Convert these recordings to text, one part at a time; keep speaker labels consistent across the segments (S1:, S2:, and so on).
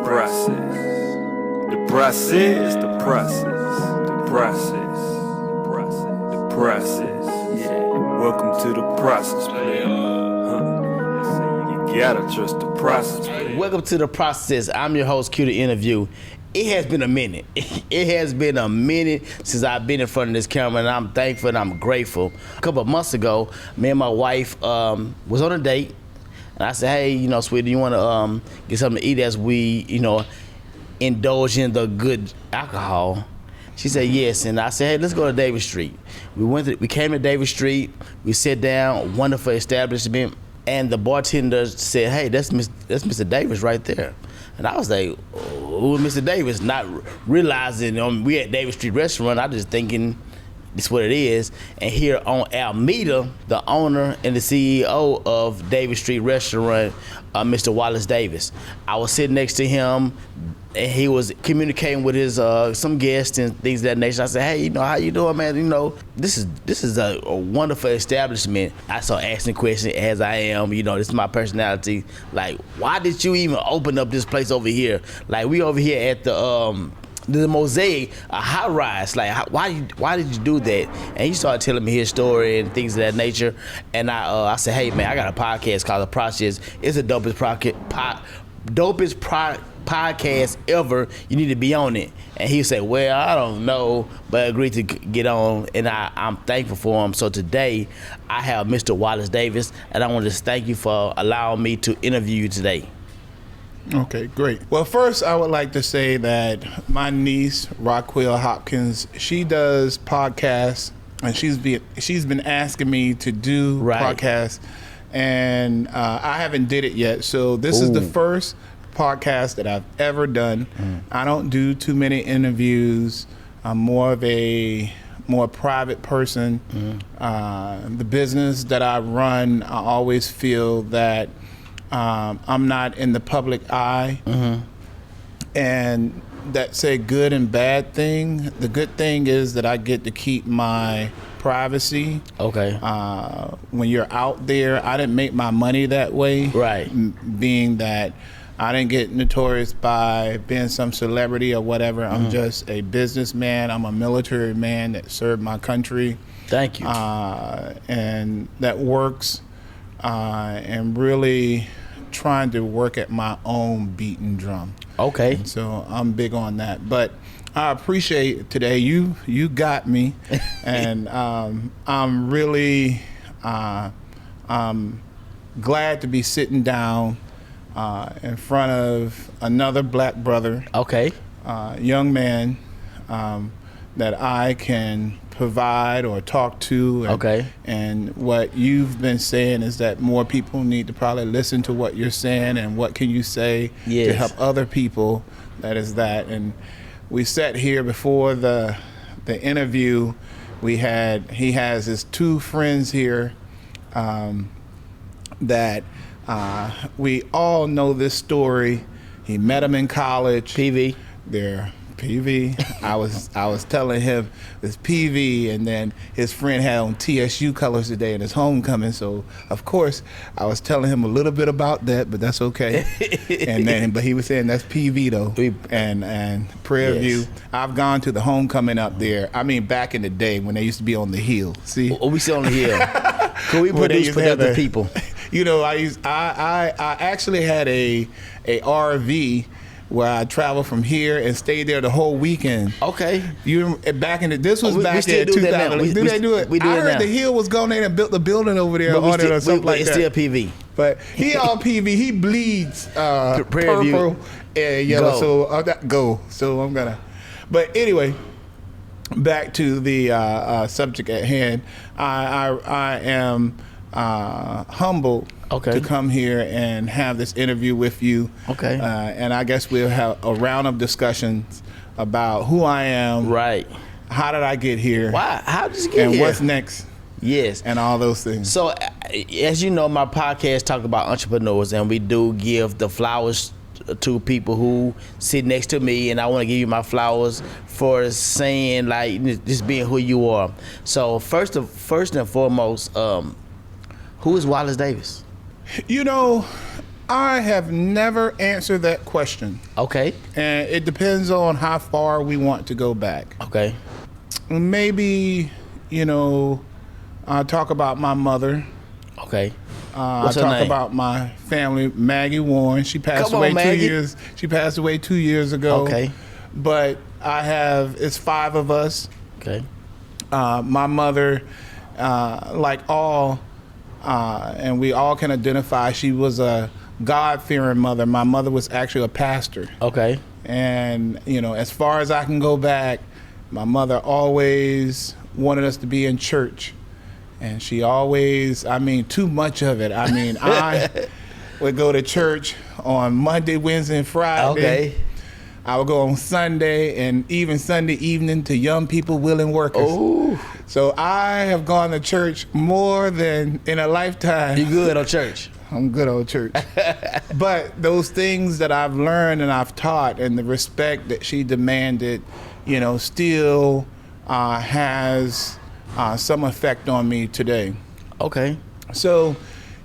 S1: Process. The process. The process. The process. The process. Yeah. Welcome to the process, player. You gotta trust the process, player.
S2: Welcome to the process. I'm your host, Q, the interview. It has been a minute. It has been a minute since I've been in front of this camera, and I'm thankful and I'm grateful. A couple of months ago, me and my wife was on a date, and I said, hey, sweetie, you want to get something to eat as we, indulge in the good alcohol? She said yes, and I said, hey, let's go to Davis Street. We came to Davis Street. We sat down, wonderful establishment, and the bartender said, hey, that's Mr. Davis right there. And I was like, who is Mr. Davis? Not realizing we at Davis Street Restaurant. I just thinking this what it is. And here on Alameda, the owner and the CEO of Davis Street Restaurant, Mr. Wallace Davis. I was sitting next to him, and he was communicating with his some guests and things of that nature. I said, hey, how you doing, man? This is a wonderful establishment. I started asking questions as I am. This is my personality. Like, why did you even open up this place over here? Like, we over here at the Mosaic, a high rise. Like, why did you do that? And he started telling me his story and things of that nature. And I said, hey, man, I got a podcast called The Process. It's the dopest podcast ever. You need to be on it. And he said, well, I don't know, but I agreed to get on, and I'm thankful for him. So today I have Mr. Wallace Davis, and I want to thank you for allowing me to interview you today.
S3: Okay, great. Well, first I would like to say that my niece, Raquel Hopkins, she does podcasts, and she's been asking me to do podcasts, and I haven't did it yet. So this is the first podcast that I've ever done. I don't do too many interviews. I'm more of a private person. The business that I run, I always feel that I'm not in the public eye. And that's a good and bad thing. The good thing is that I get to keep my privacy. Okay. When you're out there, I didn't make my money that way. Right. Being that I didn't get notorious by being some celebrity or whatever. I'm just a businessman. I'm a military man that served my country. Thank you. And that works. And really trying to work at my own beating drum. Okay. And so I'm big on that. But I appreciate today. You got me. And I'm really glad to be sitting down in front of another black brother, young man that I can provide or talk to. And what you've been saying is that more people need to probably listen to what you're saying and what can you say to help other people. That is that. And we sat here before the interview. He has his two friends here that we all know this story. He met him in college. PV. They're PV. I was telling him it's PV, and then his friend had on TSU colors today in his homecoming. So of course I was telling him a little bit about that, but that's okay. But he was saying that's PV though. And Prairie View. I've gone to the homecoming up there. I mean, back in the day when they used to be on the hill. See? Oh, we still on the hill. Can we produce productive people? I actually had a RV where I traveled from here and stayed there the whole weekend. Okay. Back in this was back in 2000. Do they do it? We do I heard the hill was gone there and built the building over there on it or something like that. It's still PV. But he all PV. He bleeds purple and yellow. So I'm gonna. But anyway, back to the subject at hand. I am humbled to come here and have this interview with you. Okay. And I guess we'll have a round of discussions about who I am. Right. How did I get here? Why? How did you get here? And what's next? Yes. And all those things. So, as you know, my podcast talk about entrepreneurs, and we do give the flowers to people who sit next to me, and I want to give you my flowers for saying, like, just being who you are. So first and foremost, who is Wallace Davis? I have never answered that question.
S2: Okay.
S3: And it depends on how far we want to go back.
S2: Okay.
S3: Maybe, I'll talk about my mother.
S2: Okay.
S3: I'll talk about my family, Maggie Warren. She passed away 2 years. She passed away 2 years ago.
S2: Okay.
S3: But it's 5 of us.
S2: Okay.
S3: My mother, like all, and we all can identify, she was a God-fearing mother. My mother was actually a pastor.
S2: Okay.
S3: And, as far as I can go back, my mother always wanted us to be in church. And she always, too much of it. I would go to church on Monday, Wednesday, and Friday.
S2: Okay.
S3: I would go on Sunday and even Sunday evening to Young People Willing Workers.
S2: Ooh.
S3: So I have gone to church more than in a lifetime.
S2: You good on church?
S3: I'm good on church. But those things that I've learned and I've taught and the respect that she demanded, still has some effect on me today.
S2: Okay.
S3: So,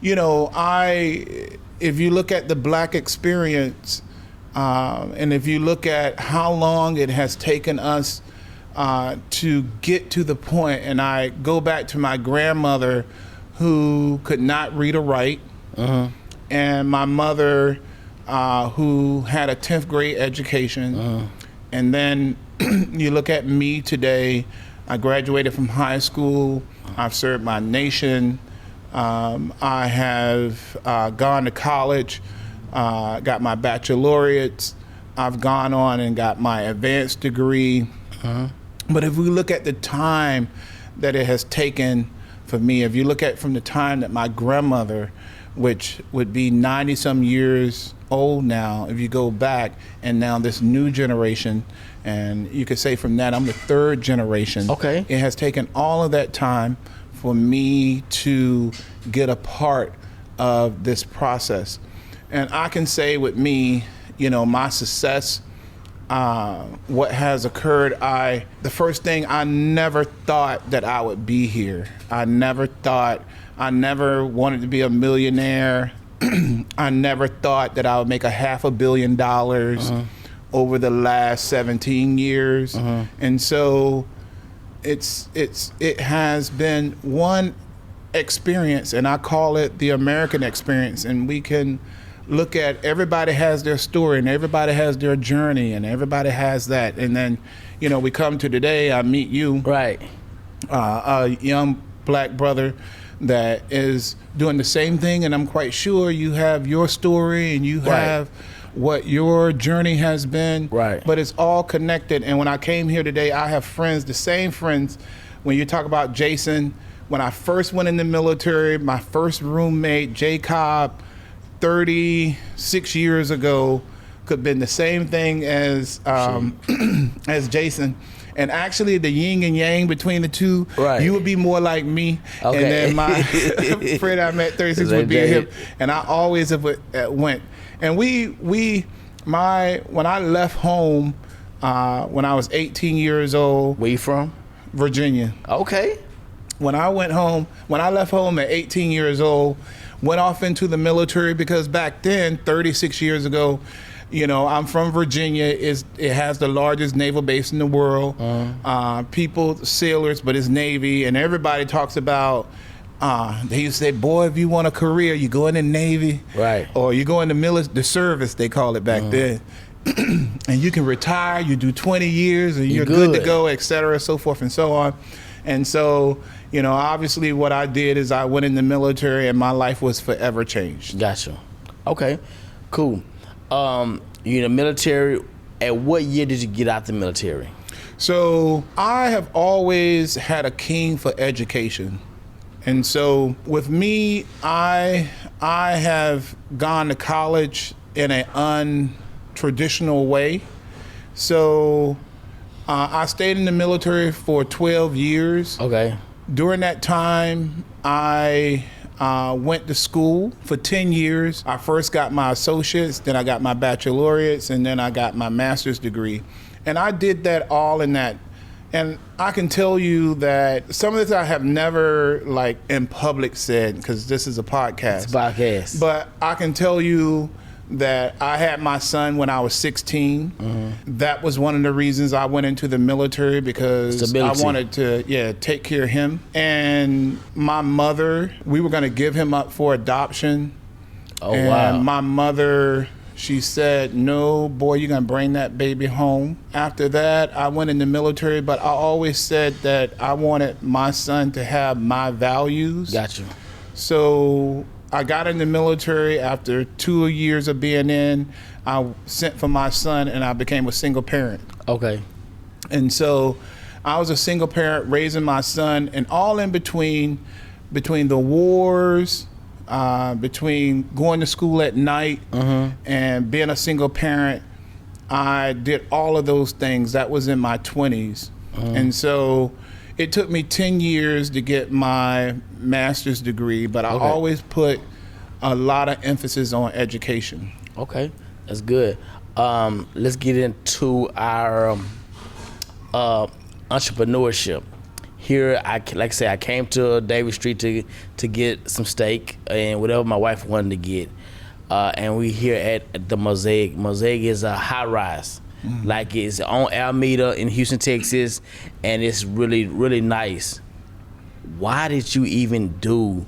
S3: if you look at the Black experience, and if you look at how long it has taken us to get to the point, and I go back to my grandmother who could not read or write, and my mother who had a 10th grade education, and then you look at me today. I graduated from high school. I've served my nation. I have gone to college, got my baccalaureates. I've gone on and got my advanced degree. But if we look at the time that it has taken for me, if you look at from the time that my grandmother, which would be 90-some years old now, if you go back, and now this new generation, and you could say from that I'm the 3rd generation.
S2: Okay.
S3: It has taken all of that time for me to get a part of this process. And I can say with me, my success, what has occurred, the first thing, I never thought that I would be here. I never wanted to be a millionaire. I never thought that I would make $500 million over the last 17 years. And so it has been one experience, and I call it the American experience. And we can look at, everybody has their story and everybody has their journey and everybody has that. And then, we come to today, I meet you.
S2: Right.
S3: A young Black brother that is doing the same thing, and I'm quite sure you have your story and you have what your journey has been.
S2: Right.
S3: But it's all connected. And when I came here today, I have friends, the same friends. When you talk about Jason, when I first went in the military, my first roommate, Jay Cobb, 36 years ago, could have been the same thing as as Jason. And actually, the yin and yang between the two, you would be more like me. Okay. And then my friend I met 36 would be him. And I always went. And when I left home, when I was 18 years old.
S2: Where you from?
S3: Virginia.
S2: Okay.
S3: When I left home at 18 years old, went off into the military because back then, 36 years ago, I'm from Virginia. It has the largest naval base in the world. Sailors, but it's Navy, and everybody talks about. They used to say, "Boy, if you want a career, you go in the Navy,
S2: right? Or
S3: you go in the service." They call it back then, and you can retire. You do 20 years, and you're good to go, et cetera, so forth and so on. And so, obviously, what I did is I went in the military, and my life was forever changed.
S2: Gotcha. Okay, cool. You're in the military. At what year did you get out the military?
S3: So I have always had a keen for education. And so with me, I have gone to college in an untraditional way. So I stayed in the military for 12 years.
S2: Okay.
S3: During that time, I went to school for 10 years. I first got my associates, then I got my baccalaureates, and then I got my master's degree. And I did that all in that And I can tell you that some of this I have never like in public said, because this is a podcast.
S2: It's a podcast.
S3: But I can tell you that I had my son when I was 16. That was one of the reasons I went into the military, because
S2: Stability.
S3: I wanted to, take care of him. And my mother, we were going to give him up for adoption.
S2: Oh,
S3: and
S2: wow.
S3: my mother, she said, no, boy, you're going to bring that baby home. After that, I went in the military, but I always said that I wanted my son to have my values.
S2: Got you.
S3: So I got in the military. After 2 years of being in, I sent for my son, and I became a single parent.
S2: Okay.
S3: And so I was a single parent raising my son, and all in between the wars, between going to school at night and being a single parent, I did all of those things. That was in my 20s. And so it took me 10 years to get my master's degree, but I always put a lot of emphasis on education.
S2: Okay, that's good. Let's get into our entrepreneurship. Here, like I said, I came to Davis Street to get some steak and whatever my wife wanted to get. And we here at the Mosaic. Mosaic is a high rise. Like it's on Alameda in Houston, Texas, and it's really, really nice. Why did you even do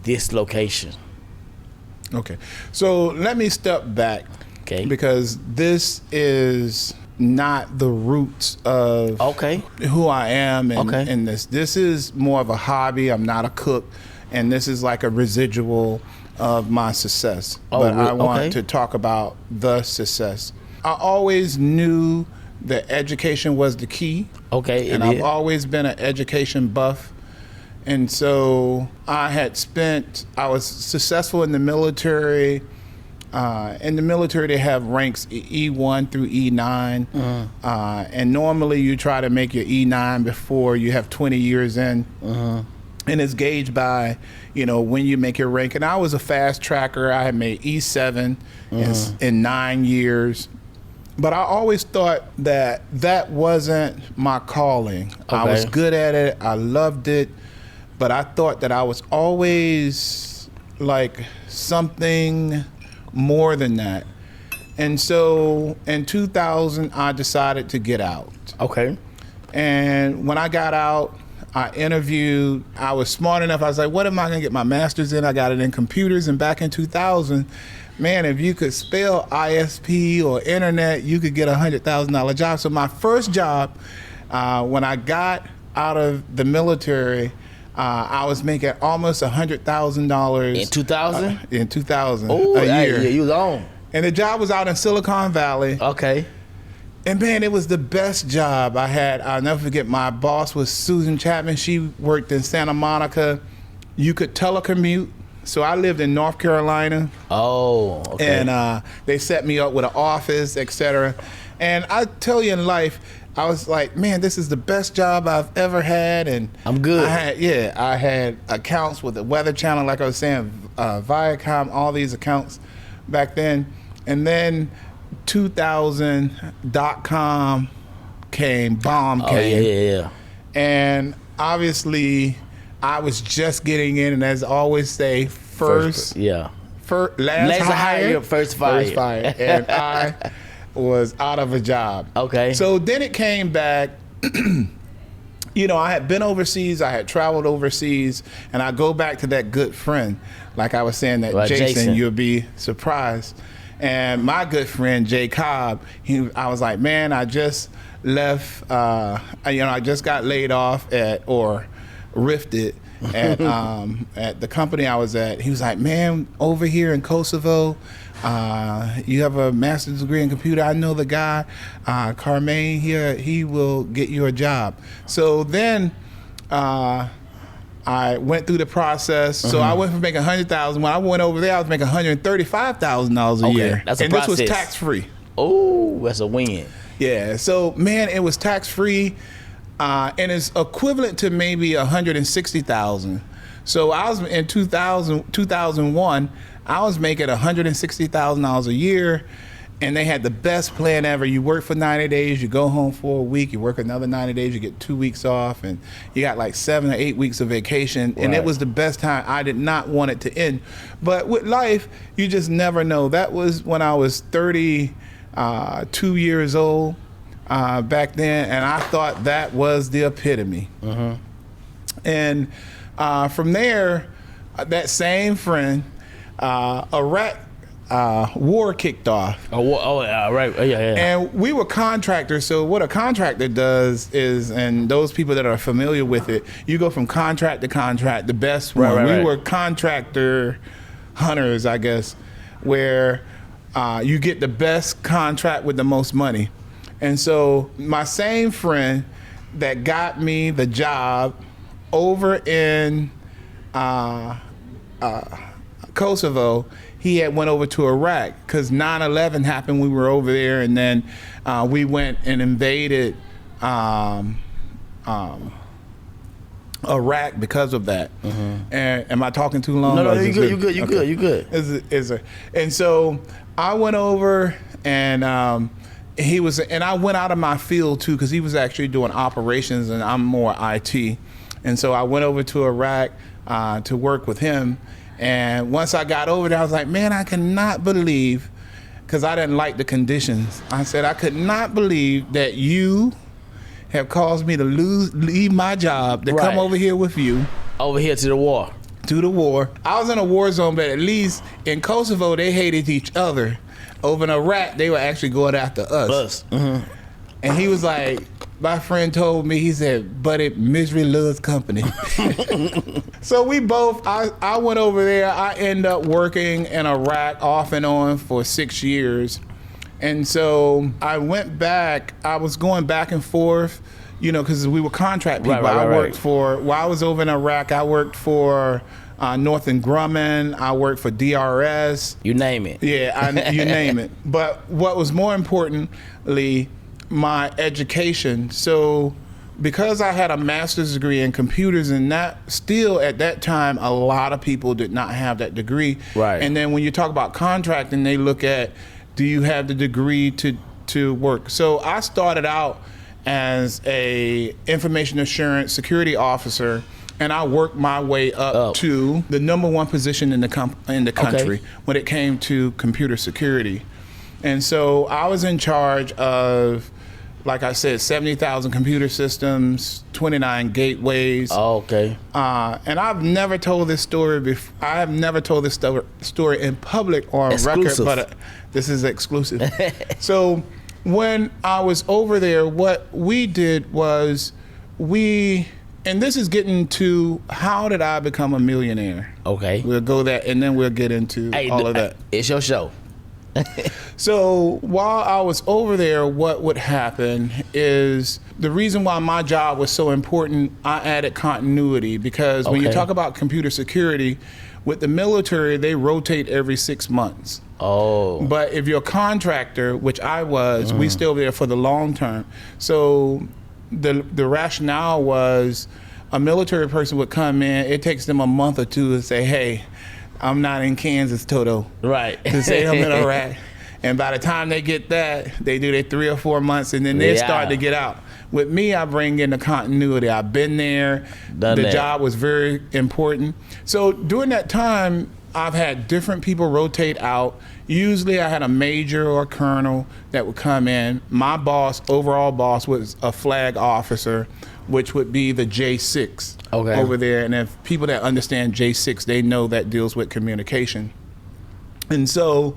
S2: this location?
S3: Okay, so let me step back.
S2: Okay.
S3: Because this is not the roots of who I am in this. This is more of a hobby. I'm not a cook, and this is like a residual of my success. But I want to talk about the success. I always knew that education was the key.
S2: Okay,
S3: and I've always been an education buff. And so I was successful in the military. In the military, they have ranks E1 through E9. And normally you try to make your E9 before you have 20 years in. And it's gauged by, when you make your rank. And I was a fast tracker. I had made E7 in 9 years. But I always thought that wasn't my calling. I was good at it. I loved it. But I thought that I was always like something more than that. And so in 2000, I decided to get out.
S2: Okay.
S3: And when I got out, I interviewed. I was smart enough. I was like, what am I going to get my master's in? I got it in computers. And back in 2000, man, if you could spell ISP or internet, you could get a $100,000 job. So my first job, when I got out of the military, I was making almost $100,000
S2: in 2000.
S3: In 2000,
S2: a
S3: year.
S2: Yeah, you was on.
S3: And the job was out in Silicon Valley.
S2: Okay.
S3: And man, it was the best job I had. I'll never forget. My boss was Susan Chapman. She worked in Santa Monica. You could telecommute. So I lived in North Carolina.
S2: Oh, okay.
S3: And they set me up with an office, etc. And I tell you, in life, I was like, man, this is the best job I've ever had. And
S2: I'm good.
S3: I had accounts with the Weather Channel, like I was saying, Viacom, all these accounts back then. And then 2000, .com came, bomb came.
S2: Yeah.
S3: And obviously, I was just getting in, and as I always say, last hired,
S2: first fired.
S3: And I was out of a job.
S2: Okay.
S3: So then it came back. I had been overseas. I had traveled overseas, and I go back to that good friend, like I was saying, that Jason. You'll be surprised. And my good friend Jay Cobb, I was like, man, I just left. I just got laid off or rifted at the company I was at. He was like, man, over here in Kosovo, you have a master's degree in computer. I know the guy, Carmaine here. He will get you a job. So then I went through the process. So I went from making $100,000. When I went over there, I was making $135,000 a year.
S2: That's a
S3: and
S2: process.
S3: This was tax free.
S2: Oh, that's a win.
S3: Yeah. So man, it was tax free. And it's equivalent to maybe $160,000. So I was in 2001, I was making $160,000 a year, And they had the best plan ever. You work for 90 days, you go home for a week, you work another 90 days, you get 2 weeks off, and you got like 7 or 8 weeks of vacation. And it was the best time. I did not want it to end. But with life, you just never know. That was when I was 32 years old back then, and I thought that was the epitome. And from there, that same friend, Iraq war kicked off.
S2: Right. Yeah.
S3: And we were contractors. So what a contractor does is, and those people that are familiar with it, you go from contract to contract, the best one.
S2: Right.
S3: We were contractor hunters, I guess, where you get the best contract with the most money. And so my same friend that got me the job over in Kosovo, he had went over to Iraq because 9/11 happened. We were over there, and then we went and invaded Iraq because of that. And am I talking too long?
S2: No, you good. You good.
S3: And so I went over, and he was, and I went out of my field too because he was actually doing operations, and I'm more IT. And so I went over to Iraq to work with him. And once I got over there, I was like, man, I cannot believe, because I didn't like the conditions. I said, I could not believe that you have caused me to leave my job to come over here with you.
S2: Over here to the war.
S3: To the war. I was in a war zone, but at least in Kosovo, they hated each other. Over in Iraq, they were actually going after us. And he was like, my friend told me, he said, buddy, misery loves company. So we both, I went over there. I ended up working in Iraq off and on for 6 years. And so I went back. I was going back and forth, you know, because we were contract people. I worked for, while I was over in Iraq, I worked for Northern Grumman. I worked for DRS.
S2: You name it.
S3: Yeah, you name it. But what was more importantly, my education. So because I had a master's degree in computers, and that still at that time, a lot of people did not have that degree.
S2: Right.
S3: And then when you talk about contracting, they look at, do you have the degree to work? So I started out as a information assurance security officer, and I worked my way up to the #1 position in the country when it came to computer security. And so I was in charge of, like I said, 70,000 computer systems, 29 gateways. And I've never told this story before. I have never told this story in public or on record, but this is exclusive. So when I was over there, what we did was and this is getting to how did I become a millionaire? We'll go that, and then we'll get into all of that.
S2: It's your show.
S3: So while I was over there, what would happen is the reason why my job was so important, I added continuity, because when you talk about computer security, with the military, they rotate every 6 months. But if you're a contractor, which I was, we still there for the long term. So the rationale was a military person would come in, it takes them a month or two to say, hey, I'm not in Kansas, Toto. To say I'm in Iraq. And by the time they get that, they do their 3 or 4 months, and then they start to get out. With me, I bring in the continuity. I've been there. The job was very important. So during that time, I've had different people rotate out. Usually I had a major or a colonel that would come in. My boss, overall boss, was a flag officer, which would be the J6 over there. And if people that understand J6, they know that deals with communication. And so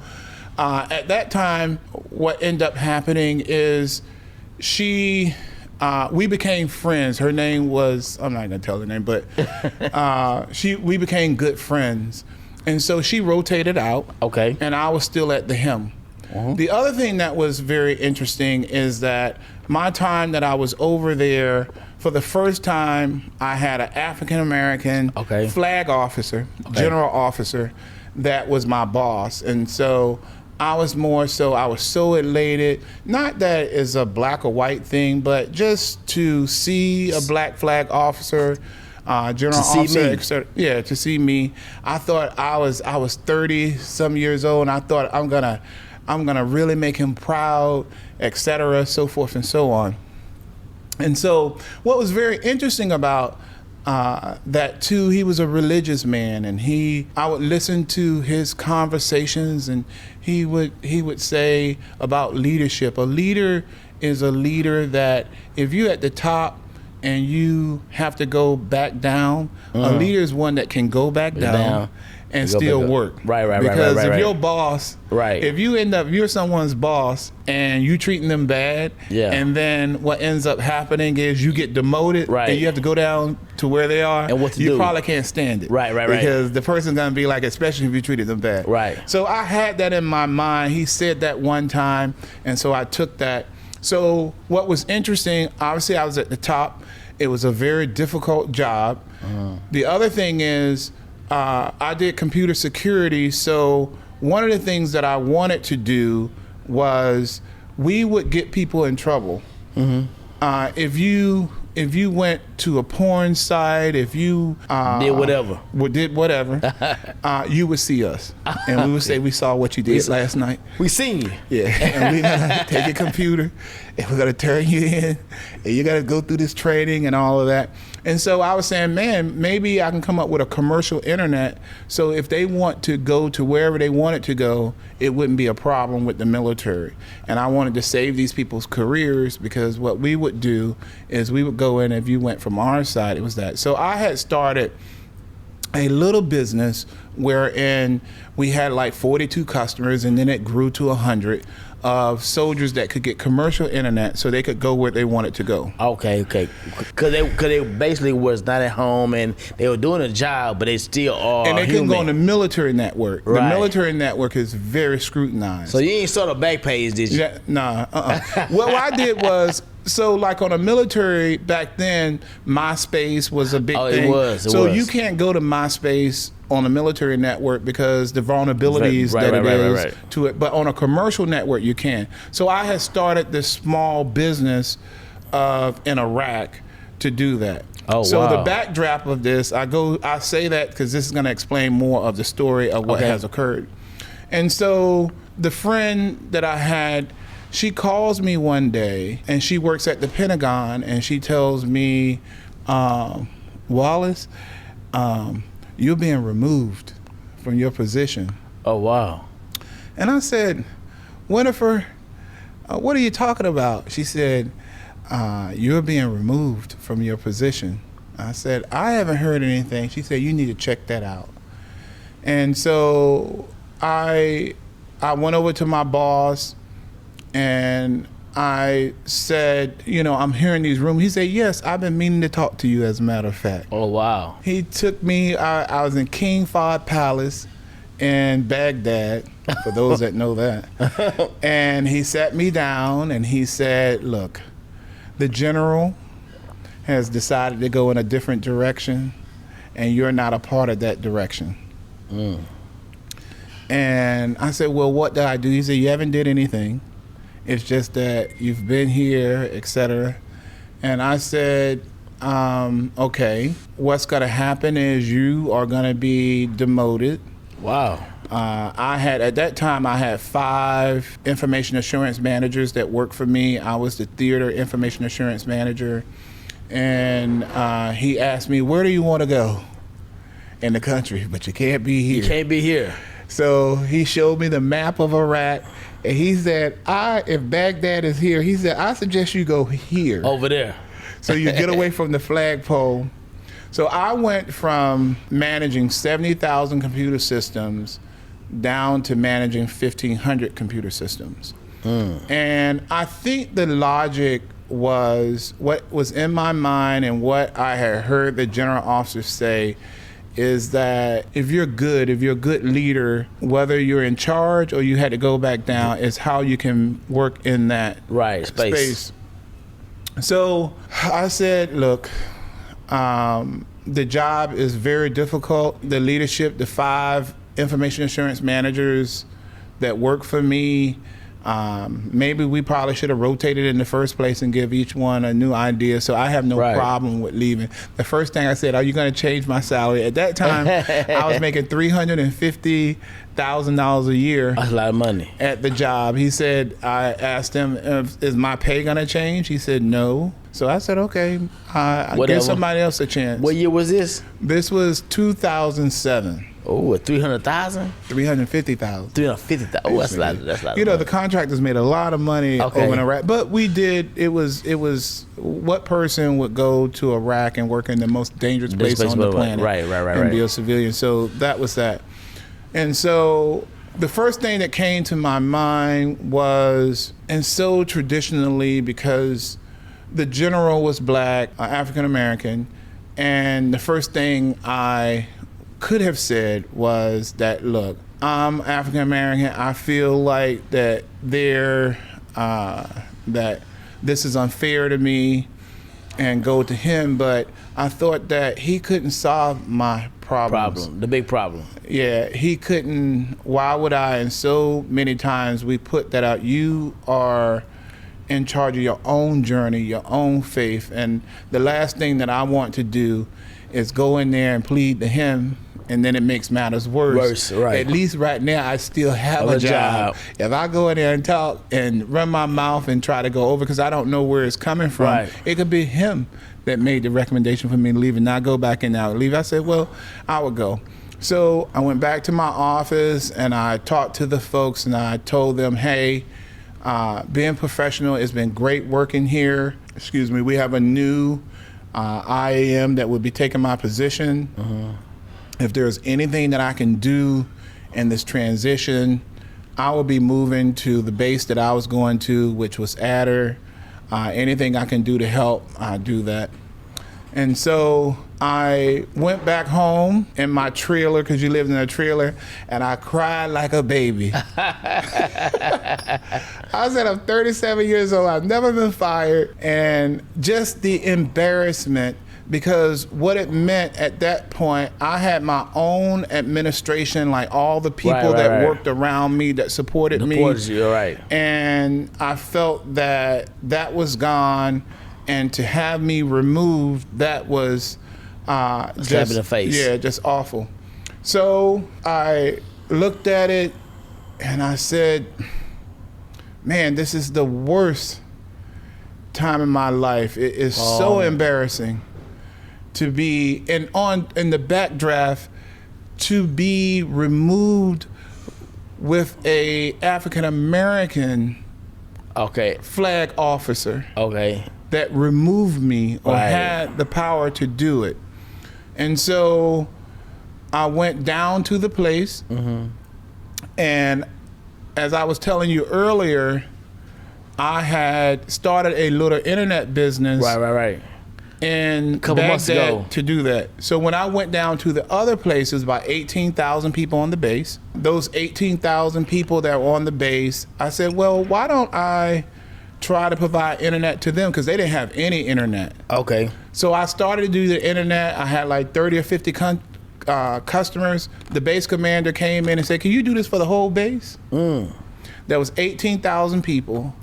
S3: at that time, what ended up happening is we became friends. Her name was, I'm not gonna tell her name, but we became good friends. And so she rotated out, and I was still at the HIM. The other thing that was very interesting is that my time that I was over there, for the first time, I had an African-American flag officer, general officer, that was my boss. And so I was so elated. Not that it's a black or white thing, but just to see a black flag officer, general officer, to see me. I thought I was 30 some years old, and I thought I'm gonna I'm gonna really make him proud, etc., so forth and so on. And so what was very interesting about that too, he was a religious man, and I would listen to his conversations, and he would say about leadership. A leader is a leader that if you're at the top and you have to go back down, a leader is one that can go back down and still work.
S2: Right.
S3: Because
S2: if
S3: your boss, if you're someone's boss and you treating them bad, and then what ends up happening is you get demoted, and you have to go down to where they are,
S2: and
S3: you probably can't stand it.
S2: Right.
S3: Because the person's gonna be like, especially if you treated them bad.
S2: Right.
S3: So I had that in my mind. He said that one time, and so I took that. So what was interesting, obviously I was at the top. It was a very difficult job. The other thing is, I did computer security, so one of the things that I wanted to do was we would get people in trouble. If you went to a porn site, if you
S2: did whatever,
S3: you would see us, and we would say, we saw what you did last night.
S2: We seen you.
S3: Yeah, and we're gonna take your computer, and we're gonna turn you in, and you gotta go through this training and all of that. And so I was saying, man, maybe I can come up with a commercial internet, so if they want to go to wherever they wanted to go, it wouldn't be a problem with the military. And I wanted to save these people's careers, because what we would do is we would go in, if you went from our side, it was that. So I had started a little business wherein we had like 42 customers, and then it grew to 100 of soldiers that could get commercial internet so they could go where they wanted to go.
S2: Okay. Because they basically was not at home, and they were doing a job, but they still are
S3: And they couldn't
S2: human.
S3: go on the military network. The military network is very scrutinized.
S2: So you ain't saw the back page, did you?
S3: Yeah, nah. What I did was, so like on a military back then, MySpace was a big thing.
S2: It was.
S3: So you can't go to MySpace on a military network because the vulnerabilities is to it. But on a commercial network, you can. So I had started this small business in Iraq to do that. So the backdrop of this, I say that because this is going to explain more of the story of what has occurred. And so the friend that I had, she calls me one day, and she works at the Pentagon, and she tells me, Wallace, you're being removed from your position.
S2: Oh, wow.
S3: And I said, Winifred, what are you talking about? She said, you're being removed from your position. I said, I haven't heard anything. She said, you need to check that out. And so I went over to my boss, and I said, I'm hearing these rumors. He said, yes, I've been meaning to talk to you, as a matter of fact.
S2: Oh, wow.
S3: He took me, I was in King Fahd Palace in Baghdad, for those that know that. And he sat me down, and he said, look, the general has decided to go in a different direction, and you're not a part of that direction. And I said, well, what did I do? He said, you haven't did anything. It's just that you've been here, etc. And I said, okay, what's going to happen is you are going to be demoted.
S2: Wow.
S3: At that time, I had 5 information assurance managers that worked for me. I was the theater information assurance manager. And he asked me, where do you want to go in the country? But you can't be here.
S2: You can't be here.
S3: So he showed me the map of Iraq, and he said, if Baghdad is here, he said, I suggest you go here.
S2: Over there.
S3: So you get away from the flagpole. So I went from managing 70,000 computer systems down to managing 1,500 computer systems. And I think the logic was, what was in my mind and what I had heard the general officers say, is that if you're a good leader, whether you're in charge or you had to go back down, is how you can work in that space. So I said, look, the job is very difficult. The leadership, the 5 information assurance managers that work for me, Maybe we probably should have rotated in the first place and give each one a new idea. So I have no problem with leaving. The first thing I said, are you going to change my salary? At that time, I was making $350,000 a year.
S2: That's a lot of money.
S3: At the job. He said, I asked him, is my pay going to change? He said, no. So I said, okay, I give somebody else a chance.
S2: What year was this?
S3: This was 2007.
S2: Oh, 300,000?
S3: 350,000.
S2: 350,000. Oh, that's a lot.
S3: You know, the contractors made a lot of money over in Iraq, but we did. It was. What person would go to Iraq and work in the most dangerous place on the planet?
S2: Right.
S3: And be a civilian. So that was that. And so the first thing that came to my mind was, and so traditionally, because the general was black, African American, and the first thing I could have said was that, look, I'm African American. I feel like that that this is unfair to me, and go to him. But I thought that he couldn't solve my problems.
S2: The big problem.
S3: Yeah, he couldn't. Why would I? And so many times we put that out. You are in charge of your own journey, your own faith. And the last thing that I want to do is go in there and plead to him, and then it makes matters worse.
S2: Right.
S3: At least right now, I still have a job. If I go in there and talk and run my mouth and try to go over, because I don't know where it's coming from, it could be him that made the recommendation for me to leave, and not go back and now leave. I said, well, I would go. So I went back to my office and I talked to the folks and I told them, hey, being professional, it's been great working here. Excuse me, we have a new IAM that will be taking my position. If there's anything that I can do in this transition, I will be moving to the base that I was going to, which was Adder. Anything I can do to help, I do that. And so I went back home in my trailer, because you lived in a trailer, and I cried like a baby. I said, I'm 37 years old, I've never been fired, and just the embarrassment, because what it meant at that point, I had my own administration, like all the people that worked around me, that supported me. And I felt that that was gone, and to have me removed, that was just
S2: slap in the face.
S3: Yeah, just awful. So I looked at it and I said, man, this is the worst time in my life. It is so embarrassing to be in the backdraft, to be removed with a African American flag officer that removed me or had the power to do it. And so I went down to the place, and as I was telling you earlier, I had started a little internet business in Baghdad to do that. So when I went down to the other place, it was about 18,000 people on the base. Those 18,000 people that were on the base, I said, well, why don't I try to provide internet to them, because they didn't have any internet. So I started to do the internet. I had like 30 or 50 customers. The base commander came in and said, can you do this for the whole base? There was 18,000 people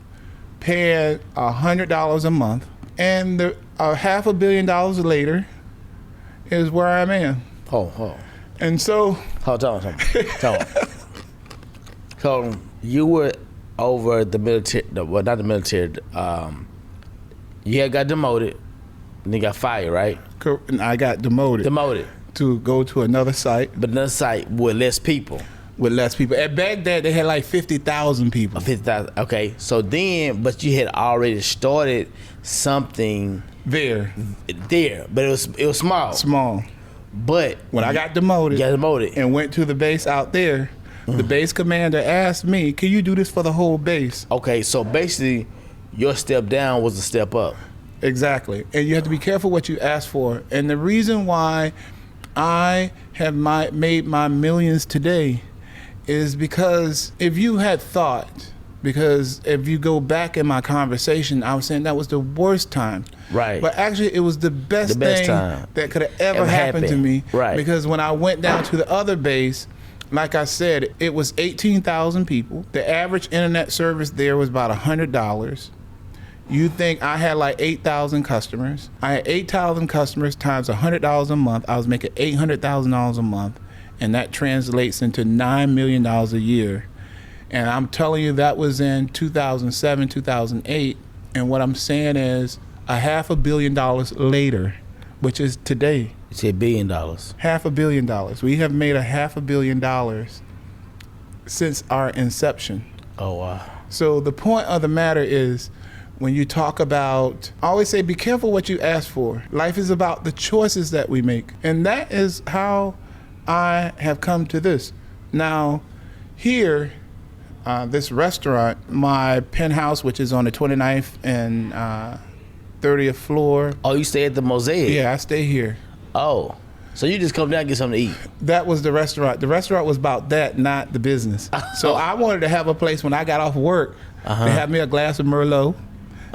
S3: paying $100 a month, and $500 million later is where I'm in. And so
S2: hold on. So you were over the military, well, not the military, you had got demoted, and you got fired, right?
S3: I got demoted to go to another site.
S2: But another site with less people.
S3: At Baghdad, they had like 50,000 people.
S2: 50,000, okay. So then, but you had already started something there, but it was small. But
S3: when I got demoted and went to the base out there, the base commander asked me, can you do this for the whole base?
S2: Okay, so basically, your step down was a step up.
S3: Exactly. And you have to be careful what you ask for. And the reason why I have made my millions today is because if you had thought, because if you go back in my conversation, I was saying that was the worst time. But actually, it was the best thing that could have ever happened to me. Because when I went down to the other base, Like I said, it was 18,000 people. The average internet service there was about $100. You think I had like 8,000 customers. I had 8,000 customers times $100 a month. I was making $800,000 a month, and that translates into $9 million a year. And I'm telling you, that was in 2007, 2008. And what I'm saying is $500 million later, which is today.
S2: You said $1 billion.
S3: $500 million. We have made $500 million since our inception.
S2: Oh, wow.
S3: So the point of the matter is, when you talk about, I always say, be careful what you ask for. Life is about the choices that we make. And that is how I have come to this. Now, here, this restaurant, my penthouse, which is on the 29th and 30th floor.
S2: Oh, you stay at the Mosaic?
S3: Yeah, I stay here.
S2: Oh, so you just come down and get something to eat?
S3: That was the restaurant. The restaurant was about that, not the business. So I wanted to have a place when I got off work to have me a glass of Merlot.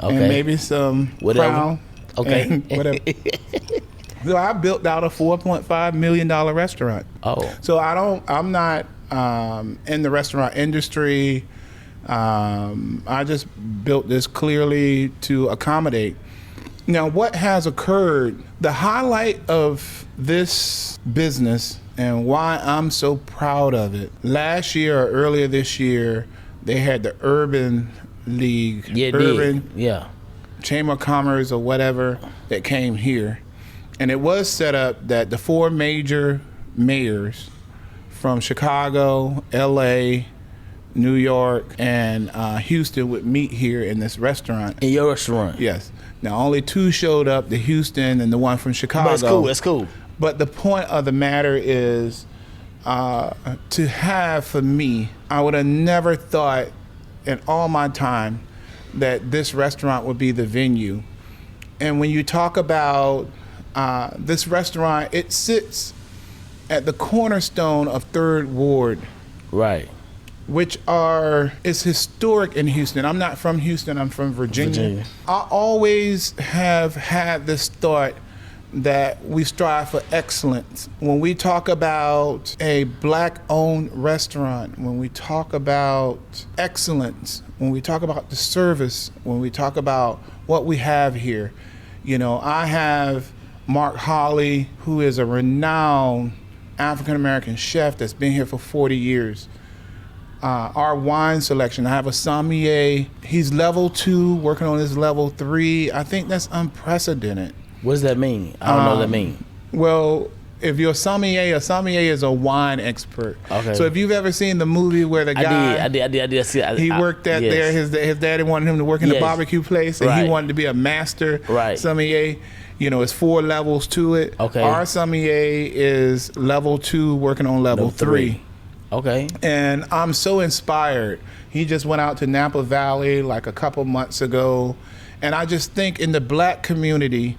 S2: Okay.
S3: And maybe some
S2: whatever.
S3: Crown.
S2: Okay.
S3: And whatever. So I built out a $4.5 million restaurant.
S2: Oh.
S3: So I'm not in the restaurant industry. I just built this clearly to accommodate. Now, what has occurred, the highlight of this business and why I'm so proud of it, last year or earlier this year, they had the Urban League, Chamber of Commerce or whatever that came here. And it was set up that the 4 major mayors from Chicago, LA, New York, and Houston would meet here in this restaurant.
S2: In your restaurant?
S3: Yes. Now, only 2 showed up, the Houston and the one from Chicago.
S2: But it's cool, it's cool.
S3: But the point of the matter is, to have, for me, I would have never thought in all my time that this restaurant would be the venue. And when you talk about this restaurant, it sits at the cornerstone of 3rd Ward.
S2: Right.
S3: Which is historic in Houston. I'm not from Houston, I'm from Virginia. I always have had this thought that we strive for excellence. When we talk about a Black-owned restaurant, when we talk about excellence, when we talk about the service, when we talk about what we have here, you know, I have Mark Hawley, who is a renowned African-American chef that's been here for 40 years. Our wine selection, I have a sommelier. He's level 2, working on his level 3. I think that's unprecedented.
S2: What does that mean? I don't know what that means.
S3: Well, if you're a sommelier is a wine expert. Okay. So if you've ever seen the movie where the guy...
S2: I did see it.
S3: He worked at there. His daddy wanted him to work in the barbecue place, and he wanted to be a master sommelier. You know, it's 4 levels to it. Okay. Our sommelier is level 2, working on level 3.
S2: Okay.
S3: And I'm so inspired. He just went out to Napa Valley like a couple months ago. And I just think in the Black community,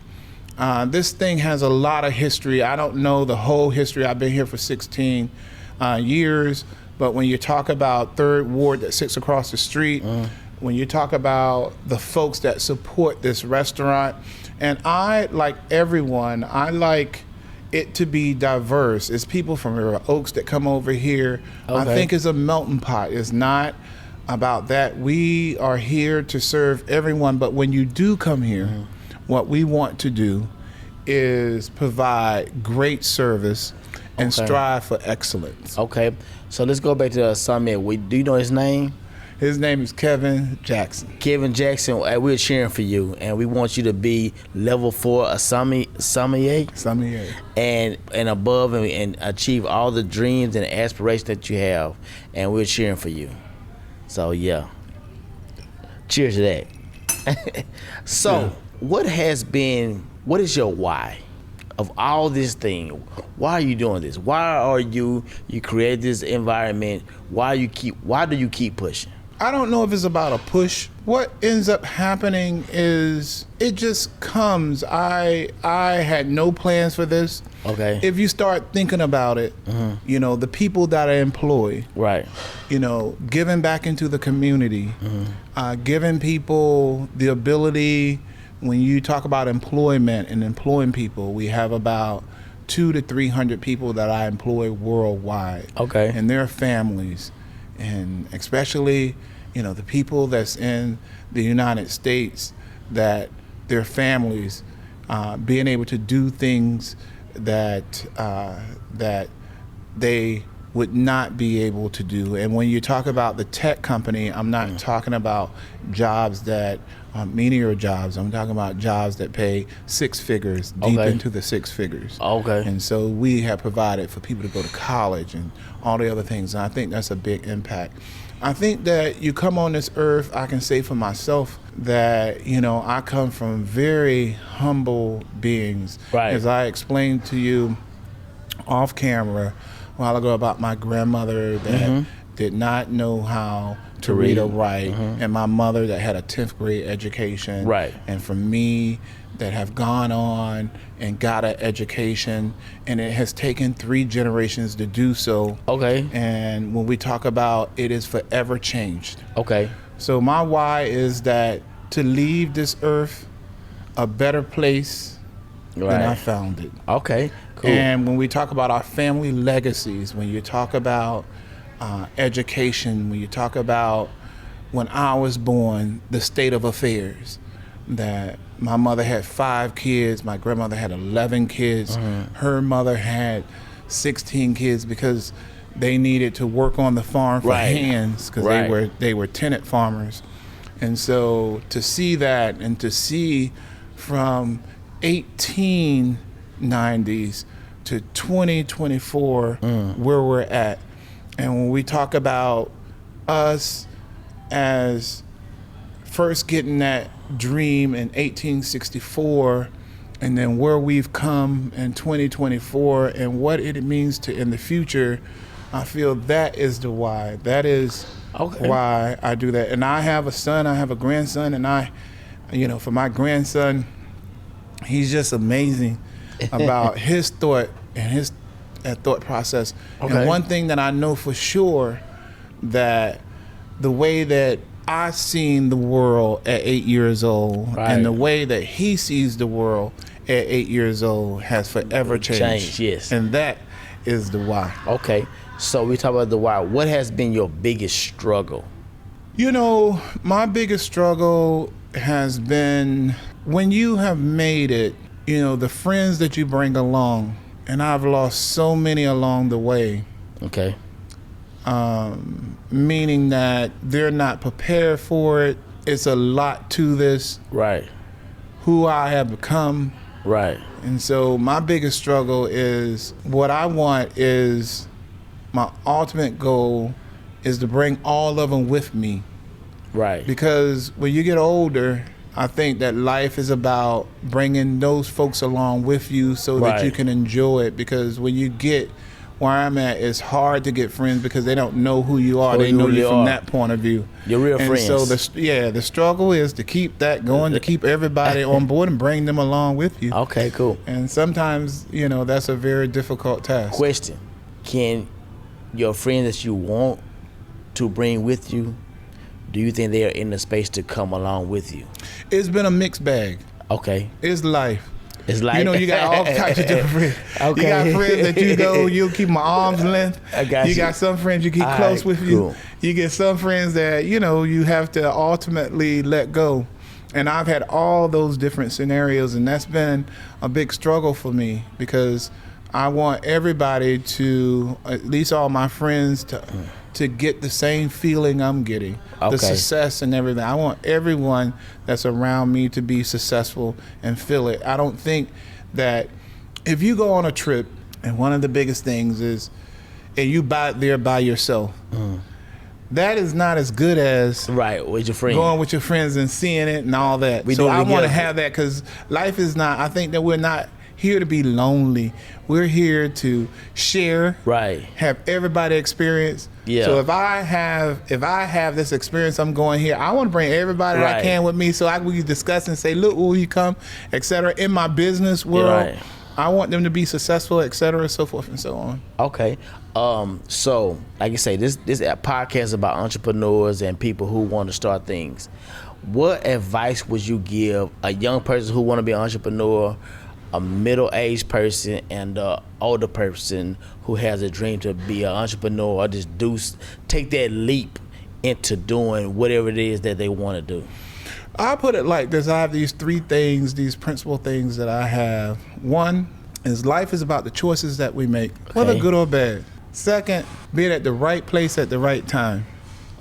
S3: this thing has a lot of history. I don't know the whole history. I've been here for 16 years. But when you talk about 3rd Ward that sits across the street, when you talk about the folks that support this restaurant, and I, like everyone, I like it to be diverse. It's people from River Oaks that come over here. Okay. I think it's a melting pot. It's not about that. We are here to serve everyone, but when you do come here, what we want to do is provide great service and strive for excellence.
S2: Okay, so let's go back to the summit. Do you know his name?
S3: His name is Kevin Jackson.
S2: Kevin Jackson, we're cheering for you, and we want you to be level 4, a sommelier.
S3: Sommelier.
S2: And above, and achieve all the dreams and aspirations that you have, and we're cheering for you. So, yeah. Cheers to that. So, what is your why of all this thing? Why are you doing this? Why are you create this environment? Why do you keep pushing?
S3: I don't know if it's about a push. What ends up happening is it just comes. I had no plans for this.
S2: Okay.
S3: If you start thinking about it, you know, the people that are employed,
S2: right?
S3: You know, giving back into the community, giving people the ability. When you talk about employment and employing people, we have about 200 to 300 people that I employ worldwide.
S2: Okay.
S3: And their families, and especially, the people that's in the United States, that their families, being able to do things that they would not be able to do. And when you talk about the tech company, I'm not talking about jobs that menial jobs. I'm talking about jobs that pay six figures, deep into the six figures.
S2: Okay.
S3: And so we have provided for people to go to college and all the other things. And I think that's a big impact. I think that you come on this earth, I can say for myself that, I come from very humble beings.
S2: Right.
S3: As I explained to you off camera a while ago about my grandmother that did not know how to read or write, and my mother that had a 10th grade education,
S2: right,
S3: and for me that have gone on and got an education, and it has taken 3 generations to do so.
S2: Okay.
S3: And when we talk about it is forever changed.
S2: Okay.
S3: So my why is that to leave this earth a better place than I found it.
S2: Okay, cool.
S3: And when we talk about our family legacies, when you talk about education, when you talk about when I was born, the state of affairs, that my mother had 5 kids, my grandmother had 11 kids, her mother had 16 kids because they needed to work on the farm for hands because they were tenant farmers. And so to see that and to see from 1890s to 2024 where we're at. And when we talk about us as first getting that dream in 1864 and then where we've come in 2024 and what it means to in the future, I feel that is the why. That is why I do that. And I have a son, I have a grandson, and for my grandson, he's just amazing about his thought and his thought process. Okay. And one thing that I know for sure, that the way that I seen the world at 8 years old and the way that he sees the world at 8 years old has forever changed.
S2: Yes.
S3: And that is the why.
S2: Okay. So we talk about the why. What has been your biggest struggle?
S3: My biggest struggle has been when you have made it, the friends that you bring along, and I've lost so many along the way.
S2: Okay.
S3: Meaning that they're not prepared for it. It's a lot to this.
S2: Right.
S3: Who I have become.
S2: Right.
S3: And so my biggest struggle is what I want is my ultimate goal is to bring all of them with me.
S2: Right.
S3: Because when you get older, I think that life is about bringing those folks along with you so that you can enjoy it. Because when you get where I'm at, it's hard to get friends because they don't know who you are. They know you from that point of view.
S2: Your real friends.
S3: And so the struggle is to keep that going, to keep everybody on board and bring them along with you.
S2: Okay, cool.
S3: And sometimes, that's a very difficult task.
S2: Question: can your friends that you want to bring with you, do you think they are in the space to come along with you?
S3: It's been a mixed bag.
S2: Okay.
S3: It's life.
S2: It's life.
S3: You got all types of different friends.
S2: Okay.
S3: You got friends that you'll keep them arm's length.
S2: I got you.
S3: You got some friends you keep close with you. You get some friends that, you have to ultimately let go. And I've had all those different scenarios, and that's been a big struggle for me because I want everybody to, at least all my friends, to get the same feeling I'm getting, the success and everything. I want everyone that's around me to be successful and feel it. I don't think that if you go on a trip, and one of the biggest things is, and you there by yourself, that is not as good as
S2: with your friends.
S3: Going with your friends and seeing it and all that. So I want to have that because life is not, I think that we're not here to be lonely. We're here to share, have everybody experience. Yeah. So if I have this experience, I'm going here, I want to bring everybody that I can with me so we can discuss and say, look, will you come, etc. In my business world, I want them to be successful, etc., so forth and so on.
S2: Okay. So like you say, this podcast is about entrepreneurs and people who want to start things. What advice would you give a young person who want to be an entrepreneur a middle-aged person and an older person who has a dream to be an entrepreneur or just take that leap into doing whatever it is that they want to do?
S3: I put it like this. I have these three things, these principal things that I have. One is life is about the choices that we make, whether good or bad. Second, being at the right place at the right time.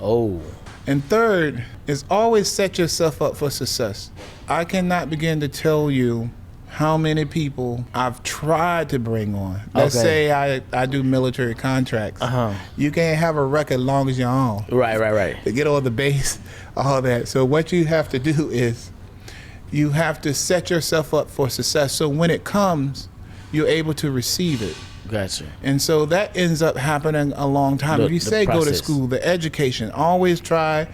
S2: Oh.
S3: And third is always set yourself up for success. I cannot begin to tell you how many people I've tried to bring on. Let's say I do military contracts. You can't have a record long as you're on.
S2: Right.
S3: To get on the base, all that. So what you have to do is you have to set yourself up for success. So when it comes, you're able to receive it.
S2: Gotcha.
S3: And so that ends up happening a long time. If you say go to school, the education, always try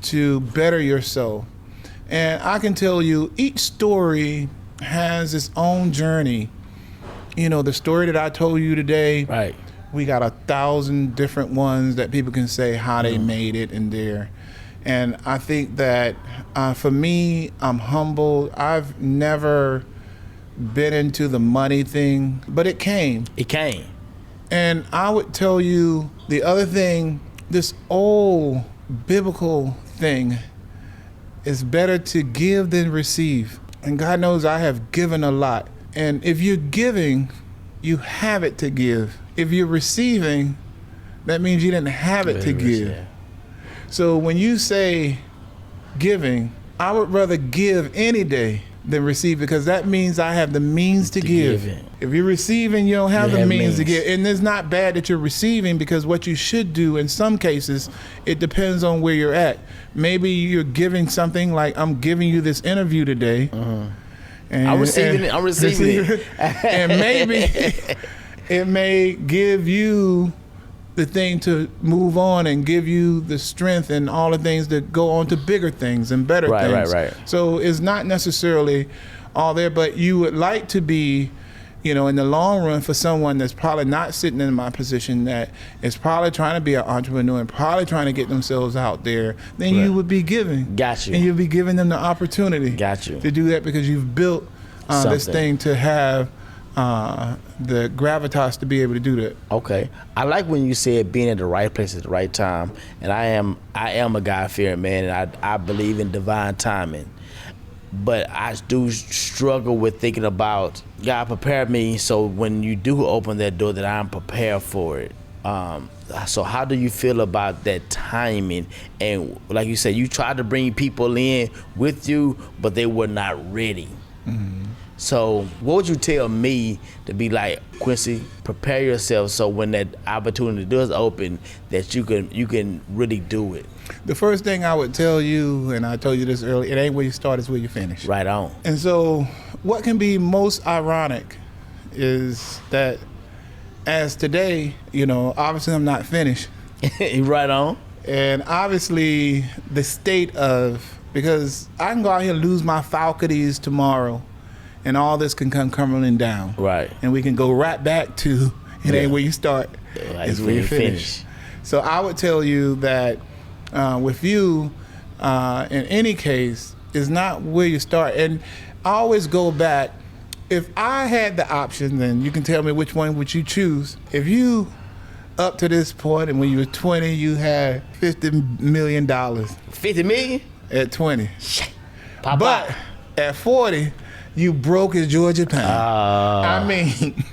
S3: to better yourself. And I can tell you, each story has its own journey. You know, the story that I told you today,
S2: right?
S3: We got 1,000 different ones that people can say how they made it in there. And I think that for me, I'm humbled. I've never been into the money thing, but it came. And I would tell you the other thing, this old biblical thing, is better to give than receive. And God knows I have given a lot. And if you're giving, you have it to give. If you're receiving, that means you didn't have it to give. So when you say giving, I would rather give any day than receive, because that means I have the means to give. If you're receiving, you don't have the means to give. And it's not bad that you're receiving, because what you should do in some cases, it depends on where you're at. Maybe you're giving something like I'm giving you this interview today. And,
S2: I'm receiving it.
S3: And maybe it may give you the thing to move on and give you the strength and all the things that go on to bigger things and better things.
S2: Right.
S3: So it's not necessarily all there, but you would like to be, you know, in the long run, for someone that's probably not sitting in my position, that is probably trying to be an entrepreneur and probably trying to get themselves out there, then you would be giving.
S2: Got you.
S3: And you'll be giving them the opportunity to do that, because you've built this thing to have the gravitas to be able to do that.
S2: Okay. I like when you said being at the right place at the right time. And I am a God-fearing man, and I believe in divine timing. But I do struggle with thinking about God prepared me so when you do open that door that I'm prepared for it. So how do you feel about that timing? And like you said, you tried to bring people in with you, but they were not ready. So what would you tell me to be like, Quincy, prepare yourself so when that opportunity does open, that you can really do it?
S3: The first thing I would tell you, and I told you this earlier, it ain't where you start, it's where you finish.
S2: Right on.
S3: And so what can be most ironic is that as today, you know, obviously I'm not finished.
S2: Right on.
S3: And obviously the state of, because I can go out here and lose my faculties tomorrow, and all this can come crumbling down.
S2: Right.
S3: And we can go right back to it ain't where you start, it's where you finish. So I would tell you that with you, in any case, is not where you start. And I always go back, if I had the option, then you can tell me which one would you choose. If you, up to this point, and when you were 20, you had $50 million.
S2: 50 million?
S3: At 20.
S2: Pop
S3: but at 40, you broke as Georgia Pound. I mean,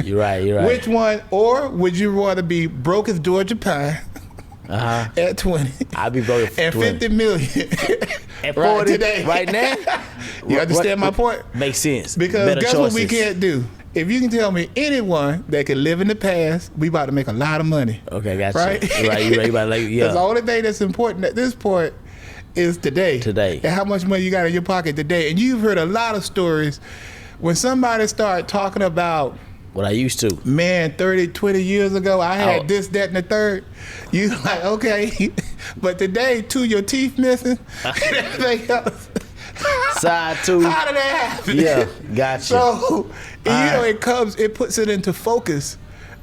S2: you're right.
S3: Which one, or would you rather be broke as Georgia Pound at 20?
S2: I'll be broke
S3: at 50 million
S2: at 40
S3: today.
S2: Right now?
S3: You understand my point?
S2: Makes sense.
S3: Because
S2: better
S3: guess
S2: choices.
S3: what we can't do? If you can tell me anyone that can live in the past, we about to make a lot of money.
S2: Okay, got
S3: right?
S2: you. Right. You about to,
S3: Because the only thing that's important at this point is today. And how much money you got in your pocket today. And you've heard a lot of stories when somebody start talking about
S2: what I used to.
S3: Man, 30, 20 years ago, I had this, that, and the third. You like, okay. But today, your teeth missing. Everything else.
S2: Side tooth.
S3: How did that happen?
S2: Yeah, gotcha.
S3: So, you know, it puts it into focus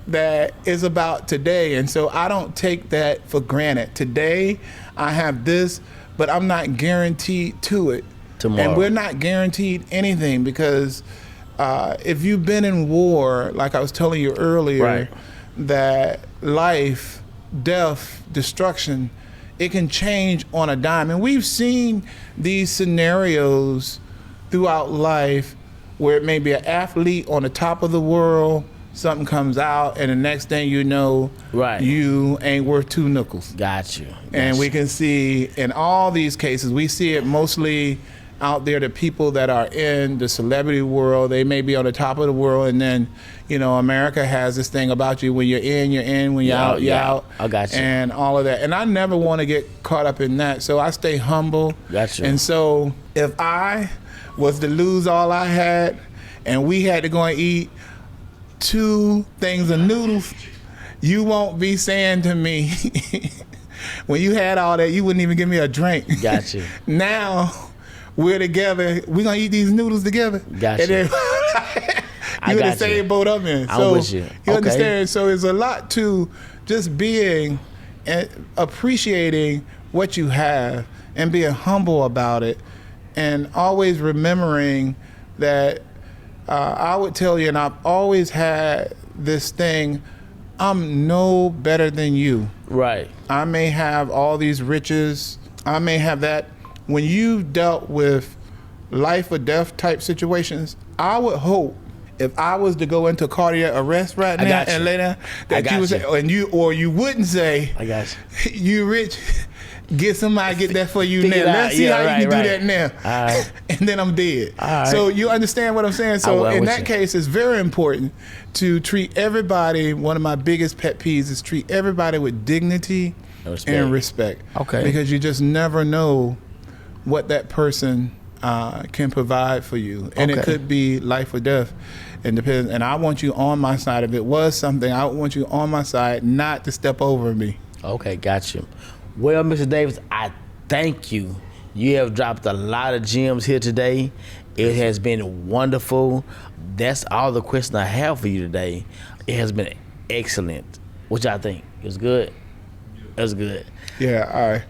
S3: that is about today. And so I don't take that for granted. Today, I have this, but I'm not guaranteed to it.
S2: Tomorrow.
S3: And we're not guaranteed anything, because if you've been in war, like I was telling you earlier,
S2: Right.
S3: that life, death, destruction, it can change on a dime. And we've seen these scenarios throughout life where it may be an athlete on the top of the world, something comes out, and the next thing you know,
S2: Right.
S3: you ain't worth two nickels.
S2: Got you.
S3: And we can see in all these cases, we see it mostly out there, the people that are in the celebrity world, they may be on the top of the world, and then, you know, America has this thing about you, when you're in, when you're out, you're out.
S2: I got you.
S3: And all of that. And I never want to get caught up in that, so I stay humble.
S2: Got you.
S3: And so if I was to lose all I had, and we had to go and eat 2 things of noodles, you won't be saying to me, when you had all that, you wouldn't even give me a drink.
S2: Got you.
S3: Now we're together. We're gonna eat these noodles together.
S2: Got
S3: and
S2: you.
S3: then you're in the same boat I'm in.
S2: I'm with you.
S3: You
S2: Okay.
S3: understand? So it's a lot to just being and appreciating what you have and being humble about it, and always remembering that I would tell you, and I've always had this thing, I'm no better than you.
S2: Right.
S3: I may have all these riches, I may have that. When you dealt with life or death type situations, I would hope if I was to go into cardiac arrest right now and lay down, that you would say, and you wouldn't say,
S2: I got you.
S3: You rich, get somebody get that for you
S2: Figure
S3: now.
S2: it out.
S3: Let's see
S2: Yeah,
S3: how
S2: right,
S3: you can do
S2: right.
S3: that now.
S2: All right.
S3: And then I'm dead.
S2: All right.
S3: So you understand what I'm saying? So
S2: I'm
S3: in
S2: with
S3: that
S2: you.
S3: case, it's very important to treat everybody. One of my biggest pet peeves is treat everybody with dignity and respect.
S2: Okay.
S3: Because you just never know what that person can provide for you, and it
S2: Okay.
S3: could be life or death. And depends. And I want you on my side. If it was something, I want you on my side, not to step over me.
S2: Okay, got you. Well, Mr. Davis, I thank you. You have dropped a lot of gems here today. It has been wonderful. That's all the questions I have for you today. It has been excellent. What y'all think? It was good? It was good.
S3: Yeah,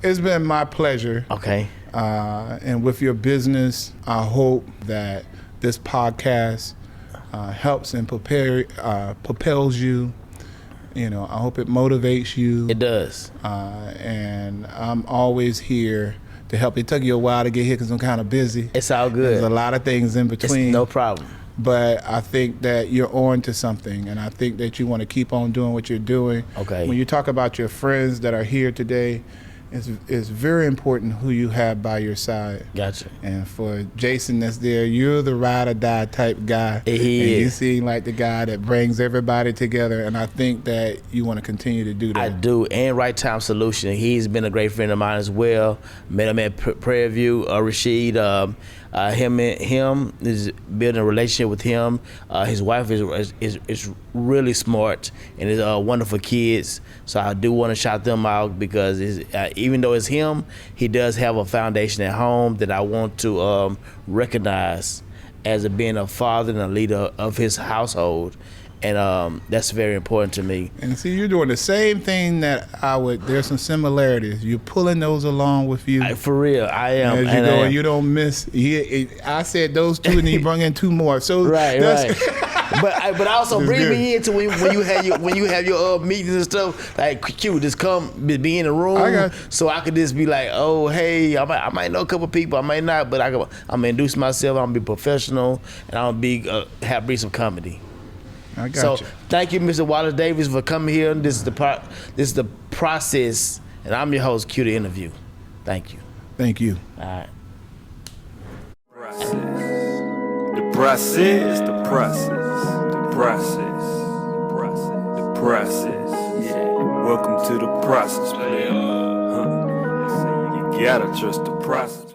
S3: it's been my pleasure.
S2: Okay.
S3: And with your business, I hope that this podcast helps and propels you. You know, I hope it motivates you.
S2: It does.
S3: And I'm always here to help. It took you a while to get here because I'm kind of busy.
S2: It's all good.
S3: There's a lot of things in between.
S2: It's no problem.
S3: But I think that you're on to something, and I think that you want to keep on doing what you're doing.
S2: Okay.
S3: When you talk about your friends that are here today, it's very important who you have by your side.
S2: Gotcha.
S3: And for Jason that's there, you're the ride or die type guy.
S2: He
S3: and
S2: is.
S3: you seem like the guy that brings everybody together, and I think that you want to continue to do that.
S2: I do. And Right Time Solution. He's been a great friend of mine as well. Met him at Prairie View. Rashid, him is building a relationship with him. His wife is really smart and is wonderful kids. So I do want to shout them out because even though it's him, he does have a foundation at home that I want to recognize as being a father and a leader of his household. And that's very important to me.
S3: And see, you're doing the same thing that I would. There's some similarities. You're pulling those along with you.
S2: For real, I am.
S3: As you go, you don't miss. I said those 2, and then you bring in 2 more. So
S2: right. But also
S3: That's
S2: bring
S3: good.
S2: me into when you have your meetings and stuff. Like, Q, just come be in the room.
S3: I got you.
S2: So I could just be like, oh, hey, I might know a couple people, I might not, but I'm gonna introduce myself. I'm gonna be professional, and I'm gonna bring some comedy.
S3: I got you.
S2: Thank you, Mr. Wallace Davis, for coming here. This is the process, and I'm your host, Q, the interview. Thank you.
S3: Thank you.
S2: All right.
S1: The process, the process, the process, the process. Yeah, welcome to the process, player. You gotta trust the process.